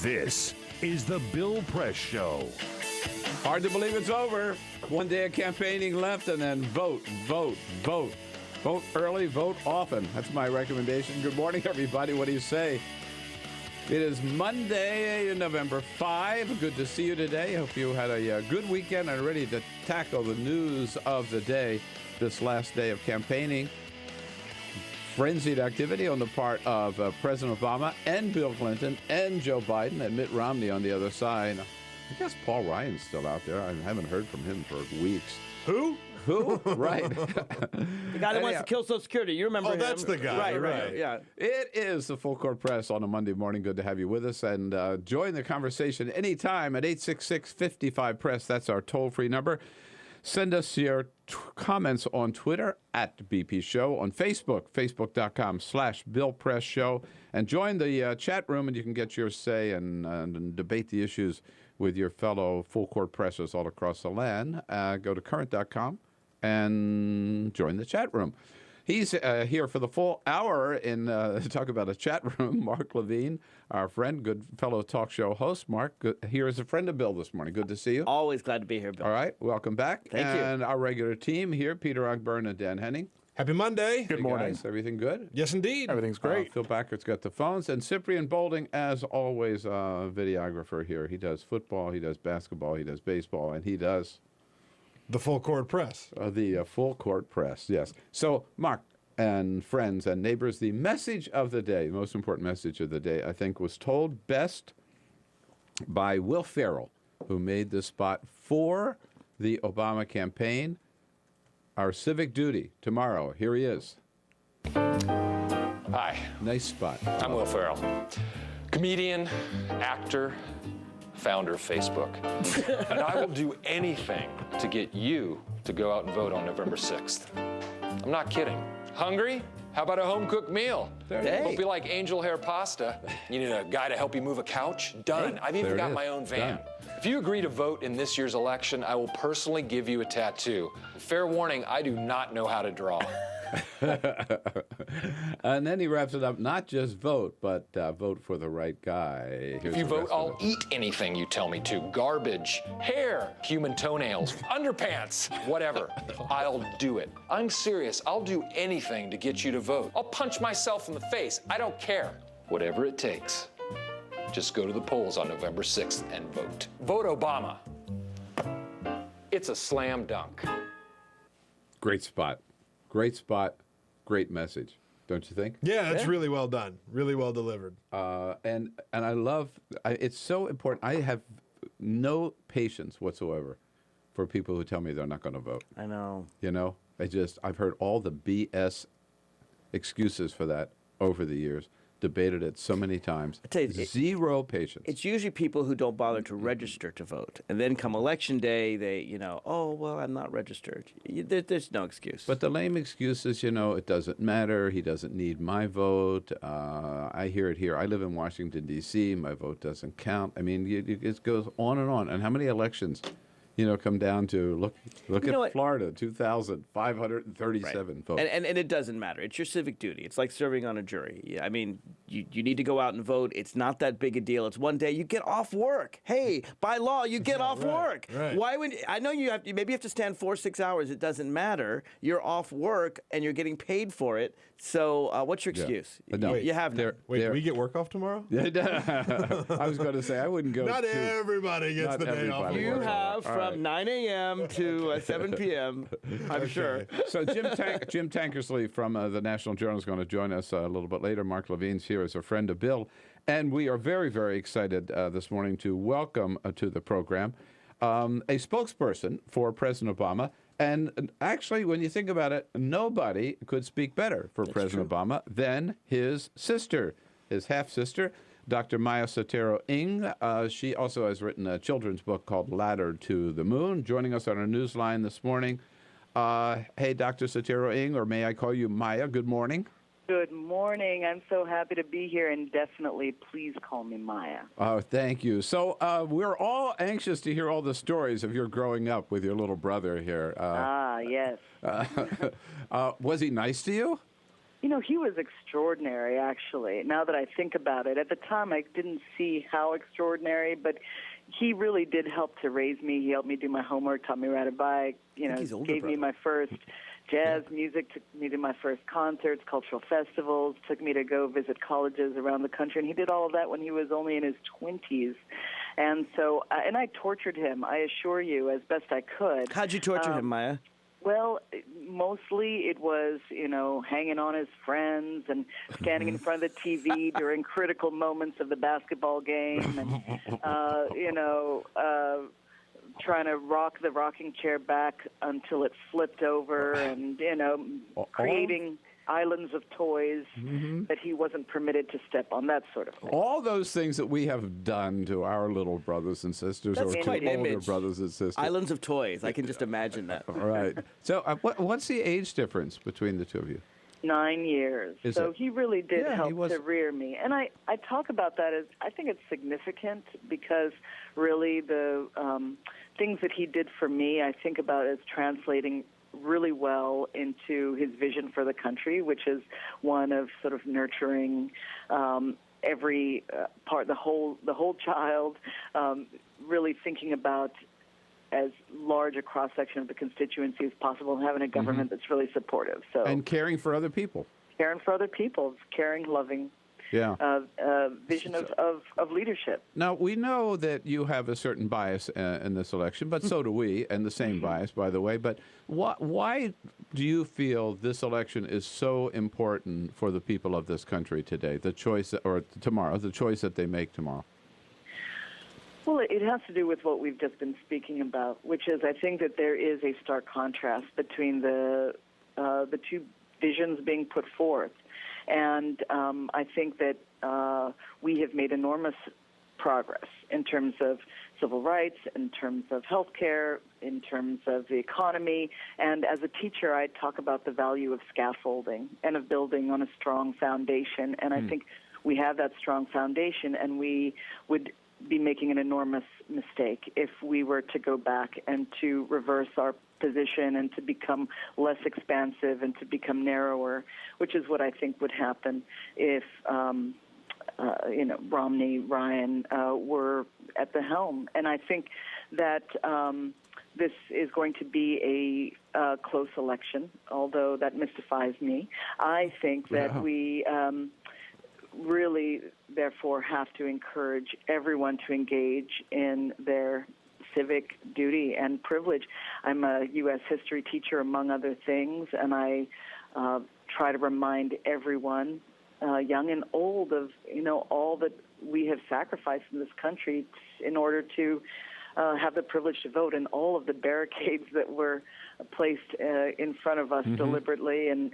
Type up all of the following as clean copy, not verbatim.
This is the Bill Press Show. Hard to believe it's over. One day of campaigning left, and then vote, vote, vote. Vote early, vote often. That's my recommendation. Good morning, everybody. What do you say? It is Monday, November 5. Good to see you today. Hope you had a good weekend and are ready to tackle the news of the day, this last day of campaigning. Frenzied activity on the part of President Obama and Bill Clinton and Joe Biden and Mitt Romney on the other side. I guess Paul Ryan's still out there. I haven't heard from him for weeks. Who? Who? Right. The guy that wants to kill Social Security. You remember him? Oh, that's the guy. Right. Yeah. It is the Full Court Press on a Monday morning. Good to have you with us. And join the conversation anytime at 866-55-PRESS. That's our toll-free number. Send us your comments on Twitter at BP Show, on Facebook, facebook.com/Bill Press Show, and join the chat room, and you can get your say and debate the issues with your fellow Full Court Pressers all across the land. Go to current.com and join the chat room. He's here for the full hour in talk about a chat room. Mark Levine, our friend, good fellow talk show host. Mark, here is a friend of Bill this morning. Good to see you. Always glad to be here, Bill. All right, welcome back. Thank you. And our regular team here, Peter Ogburn and Dan Henning. Happy Monday. Good morning. Guys, everything good? Yes, indeed. Everything's great. Phil Backert's got the phones. And Cyprian Bolding, as always, videographer here. He does football, he does basketball, he does baseball, and he does... The Full Court Press. The Full Court Press, yes. So, Mark and friends and neighbors, the message of the day, the most important message of the day, I think, was told best by Will Ferrell, who made this spot for the Obama campaign. Our civic duty tomorrow. Here he is. Hi, Nice spot. I'm Will Ferrell, comedian, actor, founder of Facebook. And I will do anything to get you to go out and vote on November 6th. I'm not kidding. Hungry? How about a home-cooked meal? Hey. Won't be like angel hair pasta. You need a guy to help you move a couch? Done. I've even There it got is. my own van. Done. If you agree to vote in this year's election, I will personally give you a tattoo. Fair warning, I do not know how to draw. And then he wraps it up, not just vote, but vote for the right guy. If Here's you the vote, rest of I'll it. eat anything you tell me to. Garbage, hair, human toenails, underpants, whatever. I'll do it. I'm serious. I'll do anything to get you to vote. I'll punch myself in the face. I don't care. Whatever it takes. Just go to the polls on November 6th and vote. Vote Obama. It's a slam dunk. Great spot. Great spot. Great message. Don't you think? Yeah, that's really well done. Really well delivered. And I love, it's so important. I have no patience whatsoever for people who tell me they're not going to vote. I know. You know, I've heard all the BS excuses for that over the years, debated it so many times. I tell you, Zero patience. It's usually people who don't bother to register to vote. And then come election day, they, oh, well, I'm not registered. There's no excuse. But the lame excuse is, it doesn't matter. He doesn't need my vote. I hear it here. I live in Washington, D.C. My vote doesn't count. I mean, it goes on. And how many elections, come down to, look at what? Florida, 2,537 votes. And it doesn't matter. It's your civic duty. It's like serving on a jury. I mean, you need to go out and vote. It's not that big a deal. It's one day you get off work. Hey, by law, you get off work. Right. Why would I know maybe you have to stand 4-6 hours. It doesn't matter. You're off work and you're getting paid for it. So what's your excuse? No. You have none. Wait, do we get work off tomorrow? I was going to say, I wouldn't go Not everybody gets the day off. You work. have All from right. 9 a.m. to 7 p.m., I'm sure. So Jim Tankersley from the National Journal is going to join us a little bit later. Mark Levine's here as a friend of Bill. And we are very, very excited this morning to welcome to the program a spokesperson for President Obama. And actually, when you think about it, nobody could speak better for President Obama than his sister, his half-sister, Dr. Maya Sotero-Ng. She also has written a children's book called Ladder to the Moon. Joining us on our newsline this morning. Hey, Dr. Sotero-Ng, or may I call you Maya? Good morning. Good morning. I'm so happy to be here, and definitely please call me Maya. Oh, thank you. So we're all anxious to hear all the stories of your growing up with your little brother here. Yes. Was he nice to you? You know, he was extraordinary, actually. Now that I think about it, at the time I didn't see how extraordinary, but he really did help to raise me. He helped me do my homework, taught me to ride a bike, gave me my first jazz music, took me to my first concerts, cultural festivals, took me to go visit colleges around the country. And he did all of that when he was only in his 20s. And so, and I tortured him, I assure you, as best I could. How'd you torture him, Maya? Well, mostly it was, hanging on his friends and standing in front of the TV during critical moments of the basketball game and, trying to rock the rocking chair back until it flipped over and, creating islands of toys that he wasn't permitted to step on, that sort of thing. All those things that we have done to our little brothers and sisters That's or quite to an older image. brothers and sisters. Islands of toys. I can just imagine that. Right. So what's the age difference between the two of you? 9 years. Is so it? he really did Yeah, help he was- to rear me. And I talk about that as, I think it's significant because really the things that he did for me, I think about as translating really well into his vision for the country, which is one of sort of nurturing every part, the whole child, really thinking about as large a cross-section of the constituency as possible and having a government that's really supportive. So And caring for other people. caring for other people, caring, loving, Yeah. vision of leadership. Now, we know that you have a certain bias in this election, but so do we, and the same bias, by the way. But why do you feel this election is so important for the people of this country today, the choice, or tomorrow, the choice that they make tomorrow? Well, it has to do with what we've just been speaking about, which is I think that there is a stark contrast between the two visions being put forth. And I think that we have made enormous progress in terms of civil rights, in terms of health care, in terms of the economy. And as a teacher, I talk about the value of scaffolding and of building on a strong foundation. And I think we have that strong foundation, and we would be making an enormous mistake if we were to go back and to reverse our position and to become less expansive and to become narrower, which is what I think would happen if, Romney, Ryan were at the helm. And I think that this is going to be a close election, although that mystifies me. I think that we really, therefore, have to encourage everyone to engage in their civic duty and privilege. I'm a U.S. history teacher, among other things, and I try to remind everyone, young and old, of all that we have sacrificed in this country in order to have the privilege to vote, and all of the barricades that were placed in front of us deliberately and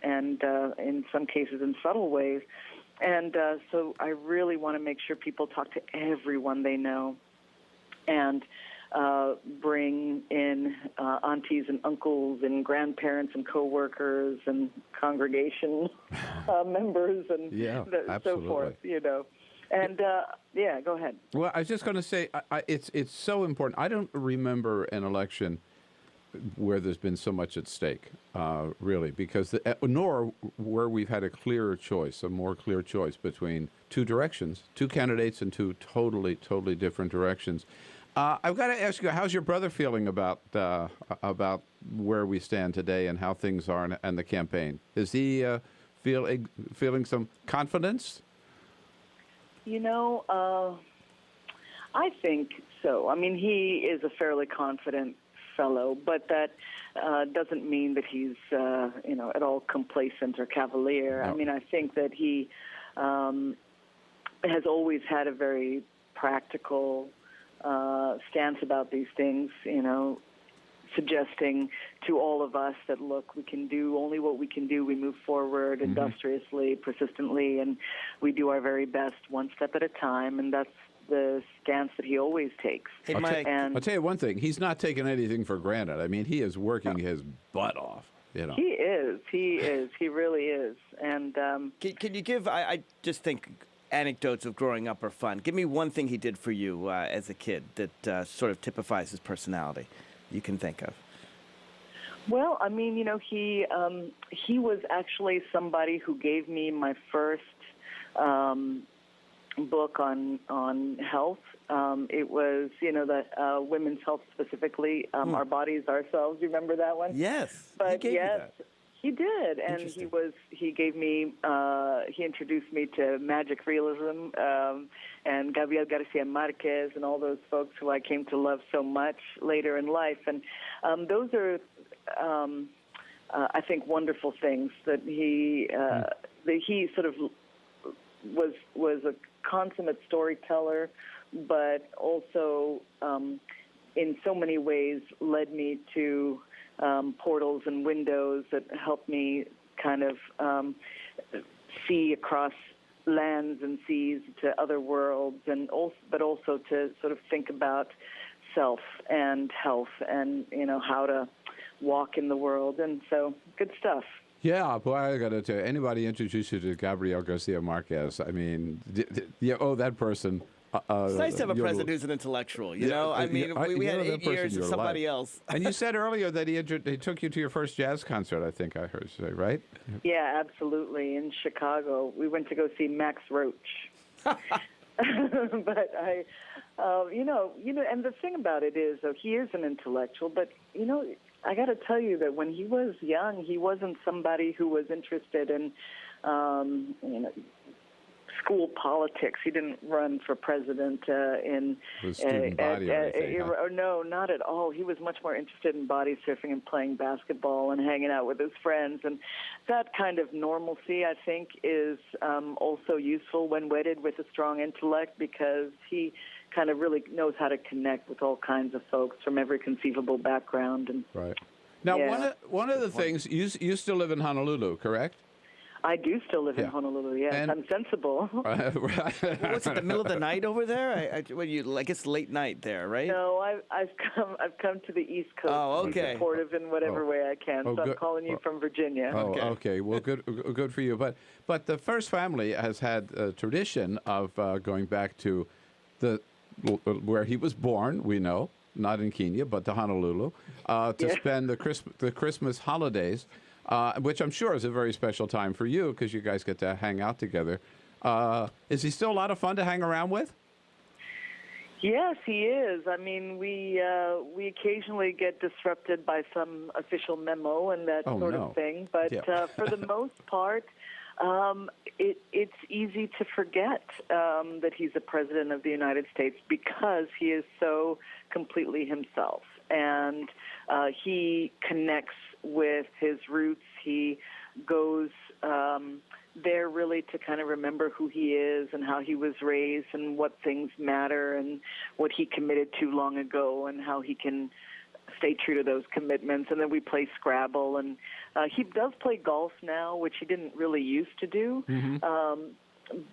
in some cases in subtle ways. And so I really want to make sure people talk to everyone they know and bring in aunties and uncles and grandparents and coworkers and congregation members and so forth, And, go ahead. Well, I was just going to say, it's so important. I don't remember an election where there's been so much at stake, really, because nor where we've had a more clear choice between two directions, two candidates in two totally different directions. I've got to ask you, how's your brother feeling about where we stand today and how things are and the campaign? Is he feeling some confidence? I think so. I mean, he is a fairly confident fellow, but that doesn't mean that he's, at all complacent or cavalier. No. I mean, I think that he has always had a very practical stance about these things, suggesting to all of us that, look, we can do only what we can do. We move forward industriously, persistently, and we do our very best one step at a time, and that's the stance that he always takes. Hey, I'll tell you one thing. He's not taking anything for granted. I mean, he is working his butt off. He is. He really is. And can you give, I just think anecdotes of growing up are fun. Give me one thing he did for you as a kid that sort of typifies his personality you can think of. Well, I mean, he was actually somebody who gave me my first book on health. It was, the women's health specifically, Our Bodies, Ourselves. You remember that one? Yes. But he gave you yes, that. he did, and he gave me, he introduced me to magic realism, and Gabriel Garcia Marquez and all those folks who I came to love so much later in life. And those are, I think, wonderful things that he sort of was a consummate storyteller, but also in so many ways led me to portals and windows that helped me kind of see across lands and seas to other worlds, but also to sort of think about self and health and how to walk in the world. And so, good stuff. Yeah, boy, I got to tell you, anybody introduce you to Gabriel Garcia Marquez, I mean, you owe that person. It's nice to have a president who's an intellectual, you know? I mean, we had 8 years of somebody else. And you said earlier that he took you to your first jazz concert, I think I heard you say, right? Yeah, absolutely. In Chicago. We went to go see Max Roach. But I, and the thing about it is, though, he is an intellectual, but, I got to tell you that when he was young, he wasn't somebody who was interested in, school politics. He didn't run for president in the student body or anything, huh? or no, not at all. He was much more interested in body surfing and playing basketball and hanging out with his friends. And that kind of normalcy, I think, is also useful when wedded with a strong intellect, because he kind of really knows how to connect with all kinds of folks from every conceivable background. And right. Now, yeah. one of the things, you still live in Honolulu, correct? I do still live in Honolulu. Yes, and I'm sensible. What's it, the middle of the night over there? I guess late night there, right? No, I've come to the East Coast. Oh, okay. To be supportive in whatever way I can. So I'm calling you from Virginia. Oh, okay. Well, good for you. But the First Family has had a tradition of going back to where he was born. We know, not in Kenya, but to Honolulu, to spend the Christmas holidays. Which I'm sure is a very special time for you because you guys get to hang out together. Is he still a lot of fun to hang around with? Yes, he is. I mean, we occasionally get disrupted by some official memo and that sort of thing. But for the most part, it's easy to forget that he's the president of the United States because he is so completely himself. And he connects with his roots. He goes there really to kind of remember who he is and how he was raised and what things matter and what he committed to long ago and how he can stay true to those commitments. And then we play Scrabble. And he does play golf now, which he didn't really used to do.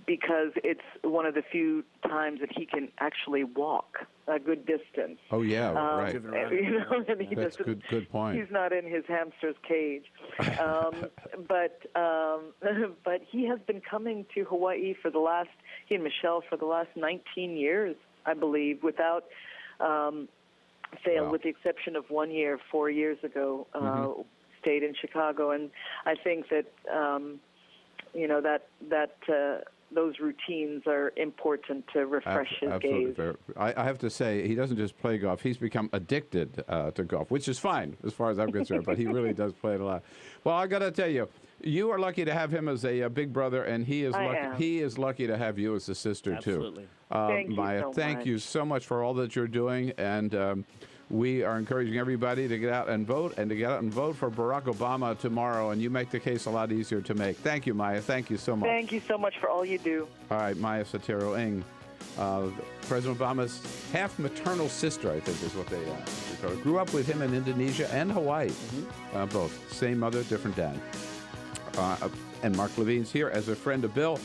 Because it's one of the few times that he can actually walk a good distance. Oh yeah, right. And he That's good point. He's not in his hamster's cage, but he has been coming to Hawaii he and Michelle for the last 19 years, I believe, without fail, with the exception of 1 year, 4 years ago, stayed in Chicago, and I think that. Those routines are important to refresh his gaze. I have to say, he doesn't just play golf; he's become addicted to golf, which is fine as far as I'm concerned. But he really does play it a lot. Well, I got to tell you, you are lucky to have him as a big brother, and he is lucky to have you as a sister Absolutely. too. Thank Maya, you so thank much. you so much for all that you're doing, and. We are encouraging everybody to get out and vote, and to get out and vote for Barack Obama tomorrow, and you make the case a lot easier to make. Thank you, Maya. Thank you so much. Thank you so much for all you do. All right, Maya Satero-Ng, President Obama's half-maternal sister, I think is what they call her. Grew up with him in Indonesia and Hawaii, both. Same mother, different dad. And Mark Levine's here as a friend of Bill.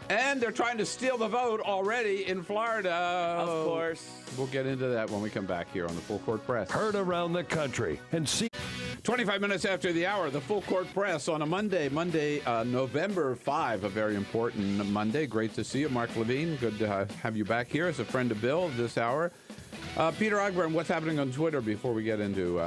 And they're trying to steal the vote already in Florida. Of course. We'll get into that when we come back here on the Full Court Press. Heard around the country and see. 25 minutes after the hour, the Full Court Press on a Monday, November 5, a very important Monday. Great to see you, Mark Levine. Good to have you back here as a friend of Bill this hour. Peter Ogburn, what's happening on Twitter before we get into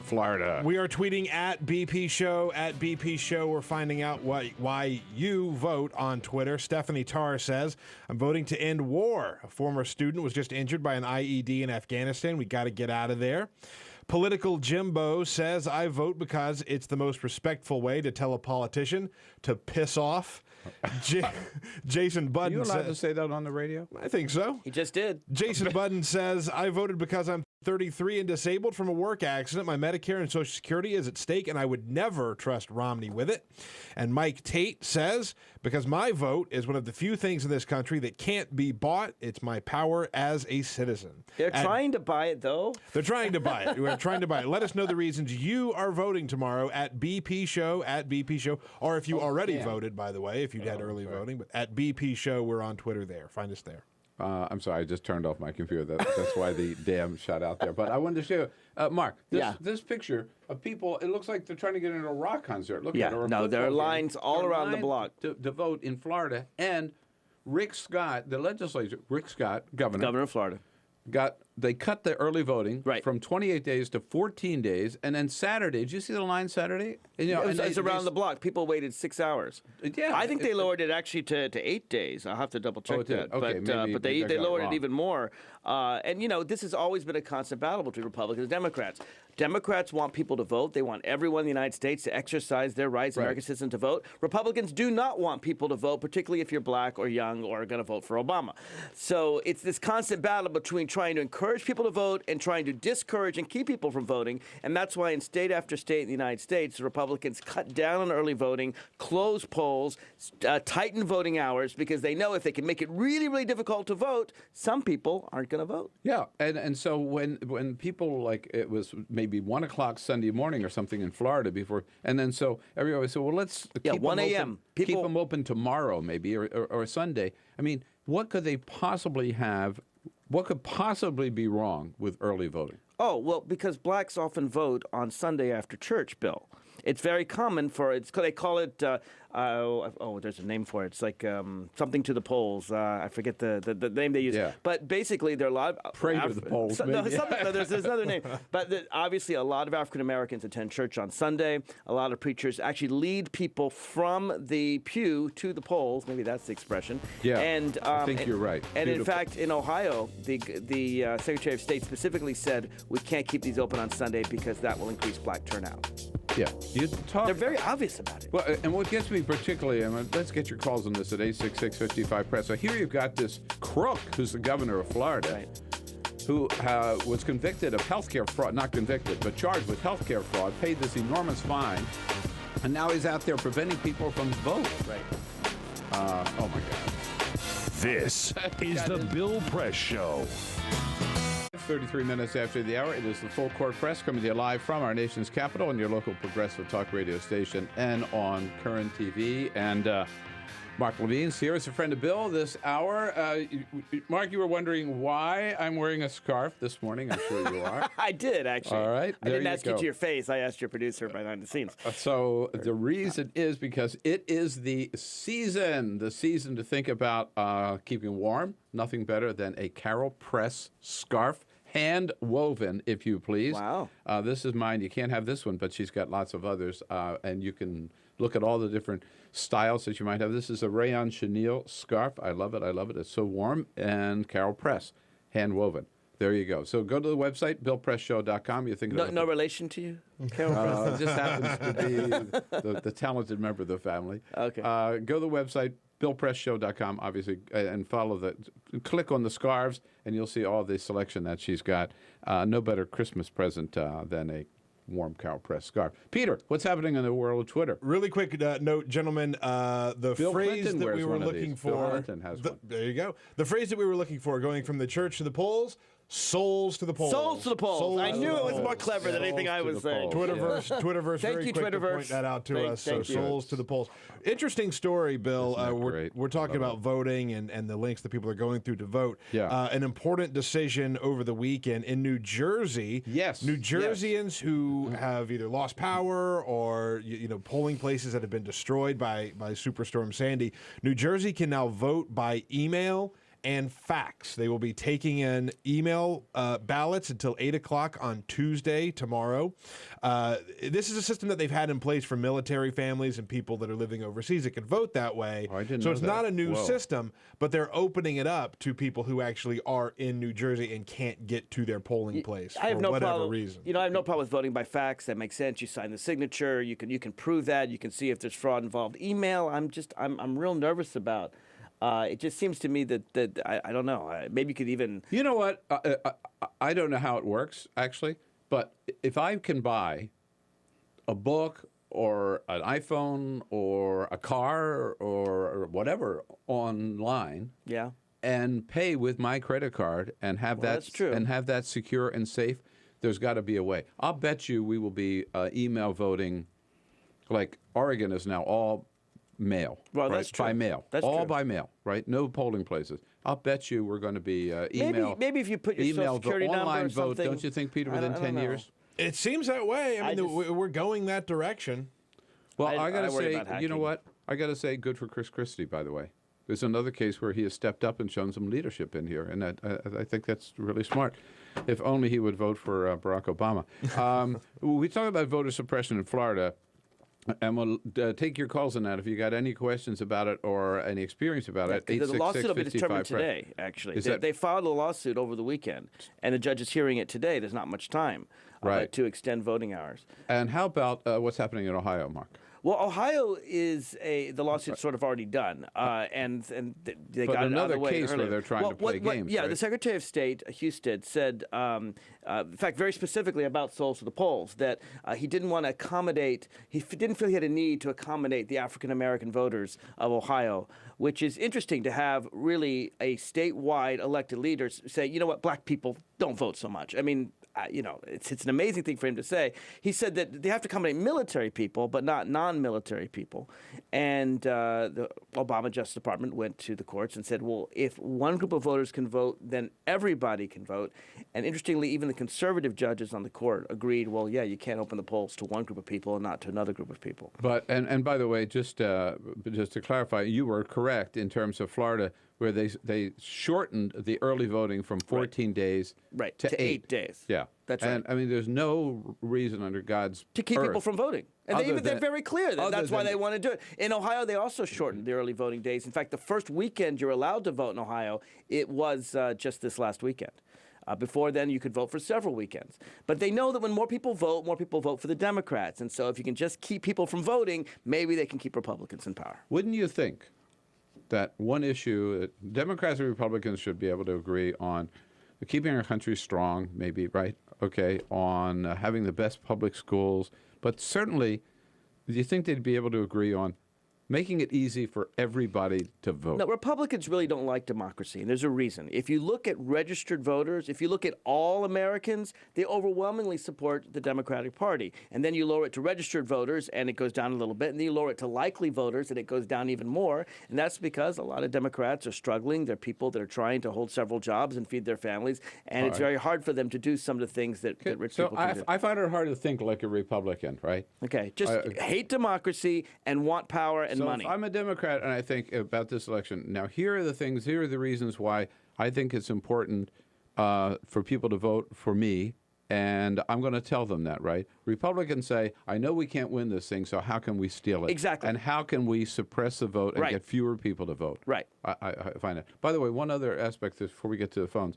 Florida. We are tweeting at BP Show. At BP Show, we're finding out why you vote on Twitter. Stephanie Tarr says, I'm voting to end war. A former student was just injured by an IED in Afghanistan. We got to get out of there. Political Jimbo says, I vote because it's the most respectful way to tell a politician to piss off. Jason Budden Are you allowed to say that on the radio? I think so. He just did. Jason Budden says, I voted because I'm 33 and disabled from a work accident. My Medicare and Social Security is at stake, and I would never trust Romney with it. And Mike Tate says, because my vote is one of the few things in this country that can't be bought, it's my power as a citizen. They're trying to buy it, though. They're trying to buy it. We're trying to buy it. Let us know the reasons you are voting tomorrow at BP Show, or if you already voted, by the way, if you had early voting. But at BP Show, we're on Twitter there. Find us there. I'm sorry, I just turned off my computer. That's why the damn shot out there. But I wanted to show you, Mark, this picture of people, it looks like they're trying to get into a rock concert. Look at it. No, there are lines all around the block. To vote in Florida. And Rick Scott, the legislature, governor of Florida, they cut the early voting from 28 days to 14 days, and then Saturday. Did you see the line Saturday? And, it's around the block. People waited 6 hours. Yeah, I think they lowered it actually to 8 days. I'll have to double check that. Okay, but they lowered it even more. And this has always been a constant battle between Republicans and Democrats. Democrats want people to vote. They want everyone in the United States to exercise their rights, American citizens to vote. Republicans do not want people to vote, particularly if you're black or young or going to vote for Obama. So it's this constant battle between trying to encourage people to vote and trying to discourage and keep people from voting. And that's why in state after state in the United States, the Republicans cut down on early voting, close polls, tighten voting hours, because they know if they can make it really, really difficult to vote, some people aren't going to vote. Yeah, and so when people, like, it was maybe 1 o'clock Sunday morning or something in Florida before, and then so everybody said, well, let's keep 1 a.m. Keep them open tomorrow maybe or Sunday. I mean, what could they possibly have? What could possibly be wrong with early voting? Oh, well, because blacks often vote on Sunday after church, Bill. It's very common they call it, there's a name for it. It's like something to the polls. I forget the name they use. Yeah. But basically, there are a lot of... Pray to the polls, there's another name. But obviously, a lot of African Americans attend church on Sunday. A lot of preachers actually lead people from the pew to the polls. Maybe that's the expression. Yeah, and I think you're right. And in fact, in Ohio, the Secretary of State specifically said we can't keep these open on Sunday because that will increase black turnout. Yeah. They're very obvious about it. Well, and what gets me particularly, let's get your calls on this at 866-55-PRESS. So here you've got this crook who's the governor of Florida, who was convicted of healthcare fraud, not convicted, but charged with healthcare fraud, paid this enormous fine, and now he's out there preventing people from voting. Oh, my God. This is the Bill Press Show. 33 minutes after the hour, it is the Full Court Press coming to you live from our nation's capital on your local progressive talk radio station and on Current TV. And Mark Levine's here as a friend of Bill this hour. Mark, you were wondering why I'm wearing a scarf this morning. I'm sure you are. I did, actually. All right. I didn't ask you to your face. I asked your producer behind the scenes. So the reason is because it is the season to think about keeping warm. Nothing better than a Carol Press scarf. Hand woven, if you please. Wow. This is mine. You can't have this one, but she's got lots of others. And you can look at all the different styles that you might have. This is a rayon chenille scarf. I love it. It's so warm. And Carol Press, hand woven. There you go. So go to the website, BillPressShow.com. You're thinking no relation to you, Carol Press? Just happens to be the talented member of the family. Okay. Go to the website, BillPressShow.com, obviously, and click on the scarves, and you'll see all the selection that she's got. No better Christmas present than a warm Carol Press scarf. Peter, what's happening in the world of Twitter? Really quick note, gentlemen. The Bill phrase Clinton that we were wears one of looking these. for. Bill Clinton has one. There you go. The phrase that we were looking for, going from the church to the polls. Souls to the polls. Souls to the polls. Souls I to knew the it was polls. more clever than anything I was saying. Twitterverse, Thank very you, quick to Twitterverse. point that out to us. Thank So you. souls to the polls. Interesting story, Bill. We're talking about voting and the links that people are going through to vote. Yeah. An important decision over the weekend in New Jersey. Yes. New Jerseyans who have either lost power or polling places that have been destroyed by Superstorm Sandy. New Jersey can now vote by email and fax. They will be taking in email ballots until 8 o'clock on Tuesday, tomorrow. This is a system that they've had in place for military families and people that are living overseas that can vote that way. Oh, I didn't so know it's that. not a new Whoa. system, but they're opening it up to people who actually are in New Jersey and can't get to their polling place I have for no whatever problem. reason. I have no problem with voting by fax. That makes sense. You sign the signature. You can prove that. You can see if there's fraud involved. Email, I'm real nervous about. It just seems to me that I don't know. Maybe you could even. You know what? I don't know how it works, actually, but if I can buy a book or an iPhone or a car or whatever online Yeah. and pay with my credit card and have that's true. and have that secure and safe, there's got to be a way. I'll bet you we will be email voting, like Oregon is now all mail. Well, right? that's true. By mail. That's all true. by mail, right? No polling places. I'll bet you we're going to be email. Maybe if you put your email social security number online or vote. something. Don't you think, Peter? I Within don't 10 know. years. It seems that way. I mean, we're going that direction. Well, I I got to worry say, about you know hacking. what? I got to say, good for Chris Christie, by the way. There's another case where he has stepped up and shown some leadership in here, and I think that's really smart. If only he would vote for Barack Obama. We talk about voter suppression in Florida, and we'll take your calls on that if you got any questions about it or any experience about it. The lawsuit will be 866-55 determined press. today, actually. Is They, that- they filed a lawsuit over the weekend, and the judge is hearing it today. There's not much time Right. to extend voting hours. And how about what's happening in Ohio, Mark? Well, Ohio is the lawsuit's sort of already done, and they But got it out of another the way case where earlier. they're trying to play games, Yeah, right? the Secretary of State, Husted, said, in fact, very specifically about Souls to the Polls, that he didn't want to accommodate, didn't feel he had a need to accommodate the African-American voters of Ohio, which is interesting to have really a statewide elected leader say, you know what, black people don't vote so much. I mean, it's an amazing thing for him to say. He said that they have to accommodate military people, but not non-military people. And the Obama Justice Department went to the courts and said, well, if one group of voters can vote, then everybody can vote. And interestingly, even the conservative judges on the court agreed, well, yeah, you can't open the polls to one group of people and not to another group of people. But and by the way, just to clarify, you were correct in terms of Florida, where they shortened the early voting from 14 days to 8 days. Yeah, That's and right. I mean, there's no reason under God's To keep people earth from voting. And Other they're than- very clear that other that's why than- they want to do it. In Ohio, they also shortened the early voting days. In fact, the first weekend you're allowed to vote in Ohio, it was just this last weekend. Before then, you could vote for several weekends. But they know that when more people vote for the Democrats. And so if you can just keep people from voting, maybe they can keep Republicans in power. Wouldn't you think that one issue that Democrats and Republicans should be able to agree on keeping our country strong, maybe, right? Okay, on having the best public schools, but certainly, do you think they'd be able to agree on making it easy for everybody to vote? No, Republicans really don't like democracy, and there's a reason. If you look at registered voters, if you look at all Americans, they overwhelmingly support the Democratic Party. And then you lower it to registered voters, and it goes down a little bit. And then you lower it to likely voters, and it goes down even more. And that's because a lot of Democrats are struggling. They're people that are trying to hold several jobs and feed their families, and it's very hard for them to do some of the things that rich So people can do. I find it hard to think like a Republican, right? Okay, just hate democracy and want power and So money. if I'm a Democrat and I think about this election, now here are the reasons why I think it's important for people to vote for me, and I'm going to tell them that, right? Republicans say, I know we can't win this thing, so how can we steal it? Exactly. And how can we suppress the vote and Right. get fewer people to vote? Right. I find it. By the way, one other aspect before we get to the phones.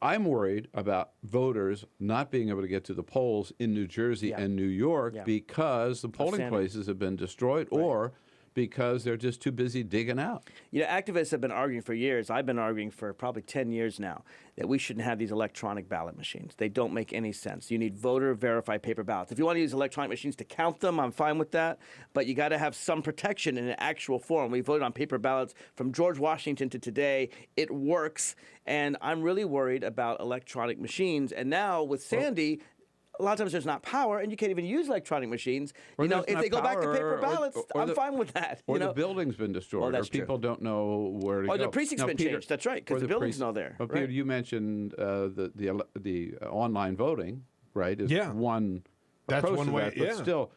I'm worried about voters not being able to get to the polls in New Jersey and New York because the polling Sandy. places have been destroyed or because they're just too busy digging out. You know, activists have been arguing for years. I've been arguing for probably 10 years now that we shouldn't have these electronic ballot machines. They don't make any sense. You need voter-verified paper ballots. If you want to use electronic machines to count them, I'm fine with that. But you got to have some protection in an actual form. We voted on paper ballots from George Washington to today. It works. And I'm really worried about electronic machines. And now with Sandy, a lot of times there's not power, and you can't even use electronic machines. Or You know, there's if not they go back to power, paper or- ballots, or I'm the- fine with that. Or you know? the building's been destroyed, Well, or that's true. people don't know where to Or go. the precinct's Now, been Peter- changed. That's right, 'cause or the building's precinct- not there, Well, Peter, right. you mentioned the online voting, right? Is Yeah. one That's approach one to way, that, but yeah. still,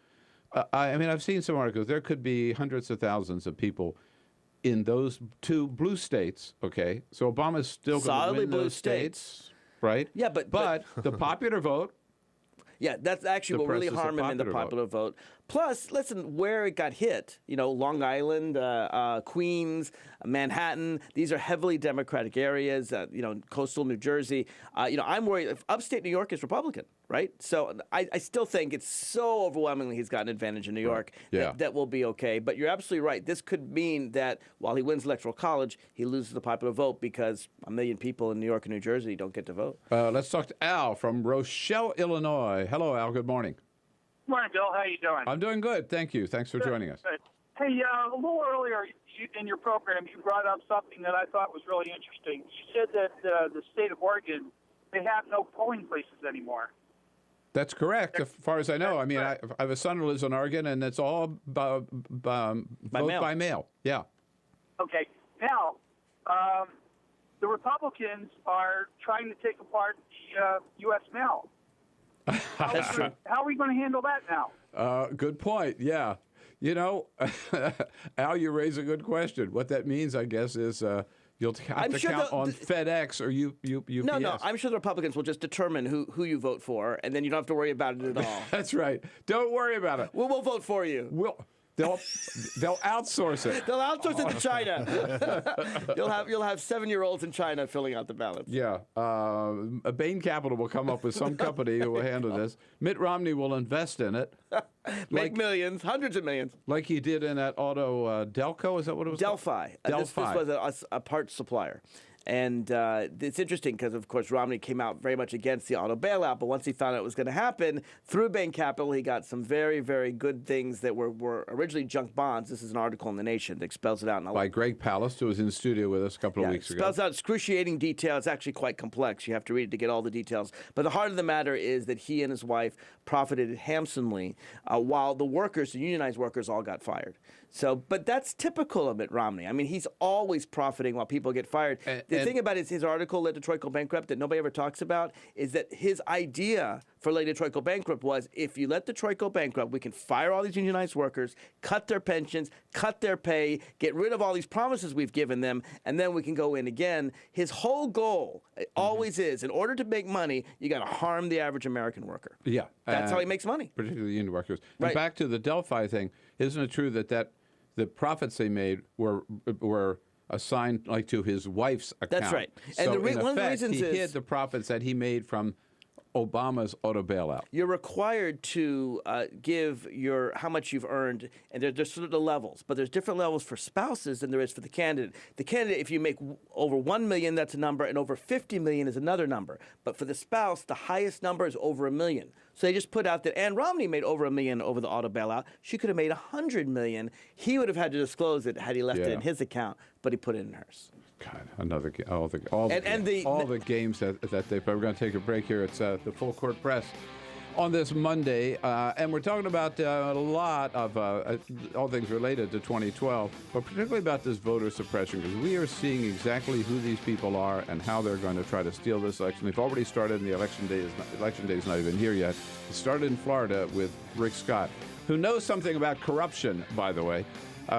I mean, I've seen some articles. There could be hundreds of thousands of people in those 2 blue states. Okay, so Obama's still going to Solidly win blue those states, states. right? Yeah, but the popular vote. Yeah, that's actually what really Suppresses the harmed him in the popular popular vote. Plus, listen, where it got hit, Long Island, Queens, Manhattan, these are heavily Democratic areas, coastal New Jersey. I'm worried. Upstate New York is Republican, right? So I still think it's so overwhelmingly he's got an advantage in New York Yeah. that will be okay. But you're absolutely right. This could mean that while he wins Electoral College, he loses the popular vote because 1 million people in New York and New Jersey don't get to vote. Let's talk to Al from Rochelle, Illinois. Hello, Al. Good morning. Morning, Bill. How you doing? I'm doing good. Thank you. Thanks for joining us. Good. Hey, a little earlier in your program, you brought up something that I thought was really interesting. You said that the state of Oregon, they have no polling places anymore. That's correct, as far as I know. I mean, I have a son who lives in Oregon, and it's all vote mail. by mail. Yeah. Okay. Now, the Republicans are trying to take apart the U.S. mail. That's true. How are we going to handle that now? Good point. Yeah. Al, you raise a good question. What that means, I guess, is you'll have to count on FedEx or UPS. No. I'm sure the Republicans will just determine who you vote for, and then you don't have to worry about it at all. That's right. Don't worry about it. We'll vote for you. They'll outsource it. They'll outsource it to China. You'll have 7-year-olds in China filling out the ballots. Yeah. Bain Capital will come up with some company who will handle this. Mitt Romney will invest in it. Make millions, hundreds of millions. Like he did in that auto Delco, is that what it was? Delphi. This was a parts supplier. And it's interesting because, of course, Romney came out very much against the auto bailout. But once he found out it was going to happen, through Bain Capital, he got some very, very good things that were originally junk bonds. This is an article in The Nation that spells it out. By Greg Palast, who was in the studio with us a couple of weeks ago. Spells out excruciating detail. It's actually quite complex. You have to read it to get all the details. But the heart of the matter is that he and his wife profited handsomely while the workers, the unionized workers, all got fired. But that's typical of Mitt Romney. I mean, he's always profiting while people get fired. The thing about his article, Let Detroit Go Bankrupt, that nobody ever talks about, is that his idea for letting Detroit go bankrupt was, if you let Detroit go bankrupt, we can fire all these unionized workers, cut their pensions, cut their pay, get rid of all these promises we've given them, and then we can go in again. His whole goal always is, in order to make money, you got to harm the average American worker. Yeah. That's how he makes money. Particularly union workers. Right. And back to the Delphi thing, isn't it true that the profits they made were assigned like to his wife's account? That's right. So And in one of the effect, reasons he is hid the profits that he made from Obama's auto bailout. You're required to give how much you've earned, and there's sort of the levels, but there's different levels for spouses than there is for the candidate. The candidate, if you make over 1 million, that's a number, and over 50 million is another number. But for the spouse, the highest number is over 1 million. So they just put out that Ann Romney made over 1 million over the auto bailout. She could have made 100 million. He would have had to disclose it had he left it in his account, but he put it in hers. God, another all the games that they play. We're going to take a break here. It's the Full Court Press on this Monday, and we're talking about a lot of all things related to 2012, but particularly about this voter suppression, because we are seeing exactly who these people are and how they're going to try to steal this election. They've already started, and the election day is not even here yet. It started in Florida with Rick Scott, who knows something about corruption, by the way.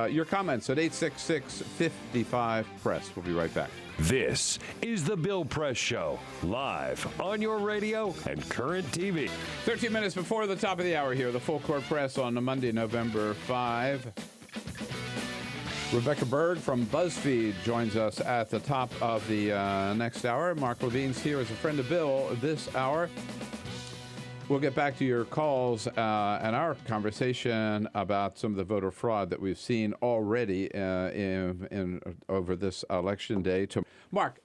Your comments at 866-55-PRESS. We'll be right back. This is the Bill Press Show, live on your radio and current TV. 13 minutes before the top of the hour here, the Full Court Press on Monday, November 5. Rebecca Berg from BuzzFeed joins us at the top of the next hour. Mark Levine's here as a friend of Bill this hour. We'll get back to your calls and our conversation about some of the voter fraud that we've seen already in over this election day. Mark,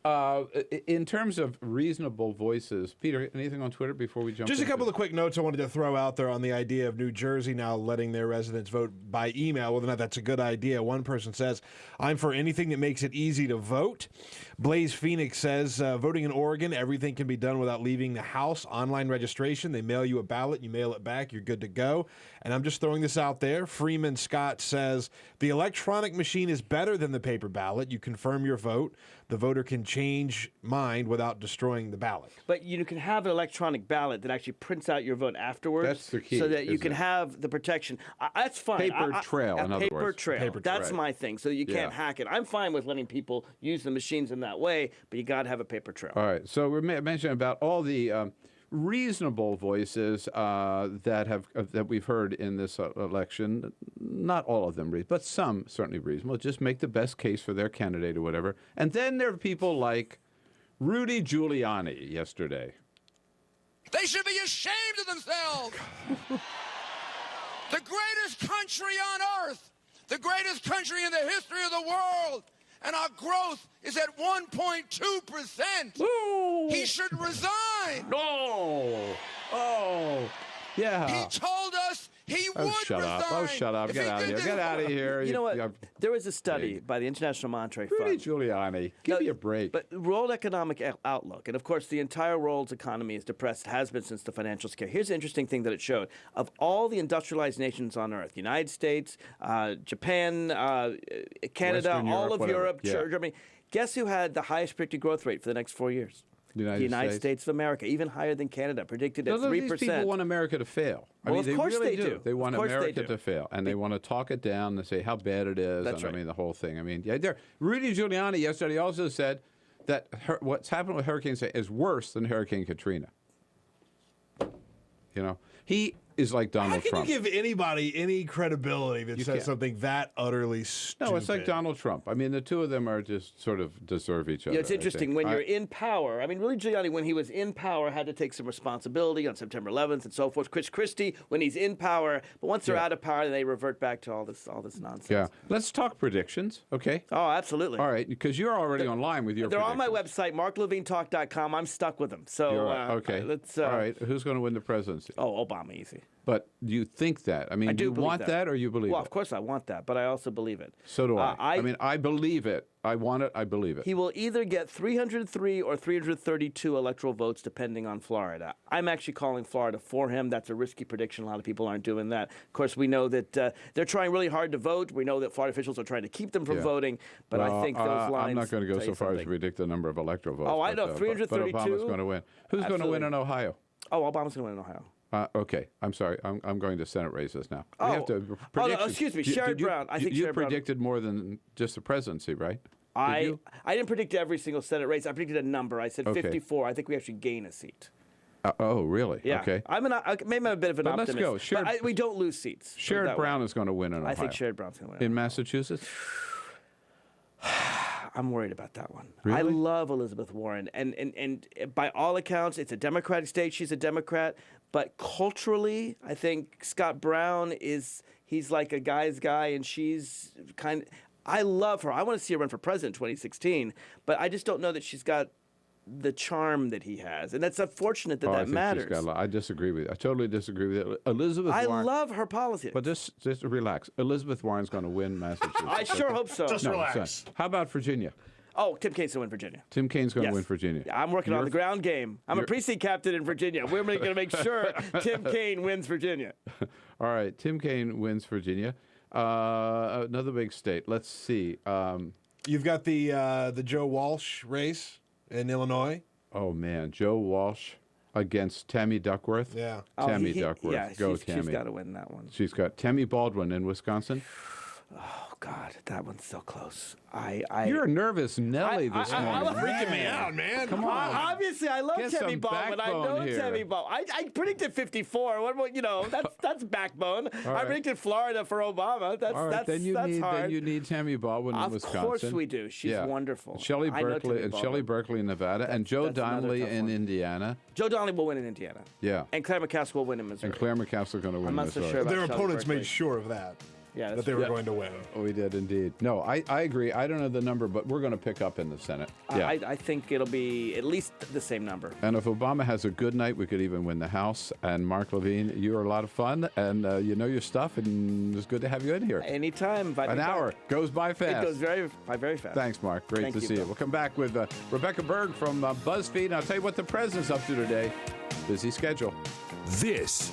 in terms of reasonable voices, Peter, anything on Twitter before we jump? Just a couple of quick notes I wanted to throw out there on the idea of New Jersey now letting their residents vote by email. Whether or not that's a good idea. One person says, "I'm for anything that makes it easy to vote." Blaze Phoenix says, "Voting in Oregon, everything can be done without leaving the house. Online registration, they mail mail you a ballot, you mail it back, you're good to go. And I'm just throwing this out there. Freeman Scott says the electronic machine is better than the paper ballot. You confirm your vote. The voter can change mind without destroying the ballot. But you can have an electronic ballot that actually prints out your vote afterwards. That's the key, so that you isn't can it? have the protection. That's fine. Paper trail, in other paper words. trail. Paper That's trail. my thing. So you can't Yeah. hack it. I'm fine with letting people use the machines in that way, but you got to have a paper trail. All right. So we're mentioning about all the reasonable voices that we've heard in this election. Not all of them, but some certainly reasonable. Just make the best case for their candidate or whatever. And then there are people like Rudy Giuliani yesterday. They should be ashamed of themselves. The greatest country on earth, the greatest country in the history of the world, and our growth is at 1.2%. He should resign. Oh, yeah. He told us he would shut resign. up. Oh, shut up. If Get he out of did here. this- Get out of here. You know what? There was a study Big. by the International Monetary Rudy Fund. Giuliani. Give me a break. But World Economic Outlook, and of course the entire world's economy is depressed, has been since the financial scare. Here's the interesting thing that it showed. Of all the industrialized nations on Earth, United States, Japan, Canada, Western all Europe, of whatever. Europe, Yeah. Germany, guess who had the highest predicted growth rate for the next 4 years? The United States of America, even higher than Canada, predicted at Those 3%. These people want America to fail. Well, of course really they do. They want Of course they America do. to fail, and they want to talk it down and say how bad it is. That's and right. I mean, the whole thing. I mean, yeah. Rudy Giuliani yesterday also said that what's happened with Hurricane Sandy is worse than Hurricane Katrina. You know, he is like How Donald can Trump. you give anybody any credibility that says can't. something that utterly stupid? No, it's like Donald Trump. I mean, the two of them are just sort of deserve each other. It's I interesting think. when you're in power. I mean, Rudy Giuliani, when he was in power, had to take some responsibility on September 11th and so forth. Chris Christie, when he's in power, but once they're out of power, they revert back to all this nonsense. Yeah. Let's talk predictions, okay? Oh, absolutely. All right, because you're already online with your They're on my predictions. website, marklevinetalk.com. I'm stuck with them. So You're right. Okay. let's. All right. Who's going to win the presidency? Oh, Obama, easy. But do you think that? I mean, I do you believe want that or you believe Well, it? of course I want that, but I also believe it. So do I. I mean, I believe it. I want it. I believe it. He will either get 303 or 332 electoral votes, depending on Florida. I'm actually calling Florida for him. That's a risky prediction. A lot of people aren't doing that. Of course, we know that they're trying really hard to vote. We know that Florida officials are trying to keep them from Yeah. voting. But I Well, think those lines. I'm not going to go tell so you far as to something. predict the number of electoral votes. Oh, I but, know, but 332. Obama's going to win. Who's going to win Absolutely. in Ohio? Oh, Obama's going to win in Ohio. Okay, I'm sorry. I'm going to Senate races now. We Oh. have to No, predictions. excuse me, You- Sherrod did you- Brown. I think you Sherrod Brown- predicted more than just the presidency, right? Did I you? didn't predict every single Senate race. I predicted a number. I said Okay. 54. I think we actually gain a seat. Oh, really? Yeah. Okay. Maybe I'm a bit of an But let's optimist. go. But we don't lose seats. Put it Sherrod that way. Brown is going to win in Ohio. I think Sherrod Brown's going to win. In Massachusetts? I'm worried about that one. Really? I love Elizabeth Warren, and by all accounts, it's a Democratic state. She's a Democrat, but culturally, I think Scott Brown he's like a guy's guy, and she's kind of. I love her. I want to see her run for president in 2016, but I just don't know that she's got the charm that he has, and it's unfortunate that I that think she's matters. got a lot. I disagree with you. I totally disagree with you. Elizabeth I Warren. love her policy. But just relax. Elizabeth Warren's going to win Massachusetts. I sure hope so. Just No, relax. son. How about Virginia? Oh, Tim Kaine's going to win Virginia. Tim Kaine's going to Yes. win Virginia. Yeah, I'm working on the ground game. I'm a you're- precinct captain in Virginia. We're going to make sure Tim Kaine wins Virginia. All right, Tim Kaine wins Virginia. Another big state. Let's see. You've got the Joe Walsh race in Illinois. Oh man, Joe Walsh against Tammy Duckworth. Yeah. Tammy Duckworth. Yeah, Go she's Tammy. got to win that one. She's got Tammy Baldwin in Wisconsin. Oh God, that one's so close. You're a nervous Nelly this I morning. love Freaking me out, man. Come on. Obviously, I love Get Tammy some Baldwin. I know backbone here. Tammy Baldwin. I predicted 54. What about that's backbone. I right. predicted Florida for Obama. That's All right, that's then hard. you need Tammy Baldwin in Of Wisconsin. course we do. She's wonderful. Shelley I know Berkeley Tammy and Shelley Baldwin. Berkeley in Nevada, and Joe that's another Donnelly tough in one. Indiana. Joe Donnelly will win in Indiana. Yeah. And Claire McCaskill will win in Missouri. And Claire McCaskill going to win I'm not so Missouri. sure about Their Shelley opponents Berkeley. made sure of that. Yeah, that that's they were Yeah. going to win. Oh, we did indeed. No, I agree. I don't know the number, but we're going to pick up in the Senate. Yeah. I think it'll be at least the same number. And if Obama has a good night, we could even win the House. And Mark Levine, you are a lot of fun, and you know your stuff, and it's good to have you in here. Anytime. invite An me back. hour goes by fast. It goes very fast. Thanks, Mark. Great Thank to you, see you. Bill. We'll come back with Rebecca Berg from BuzzFeed. And I'll tell you what the president's up to today. Busy schedule. This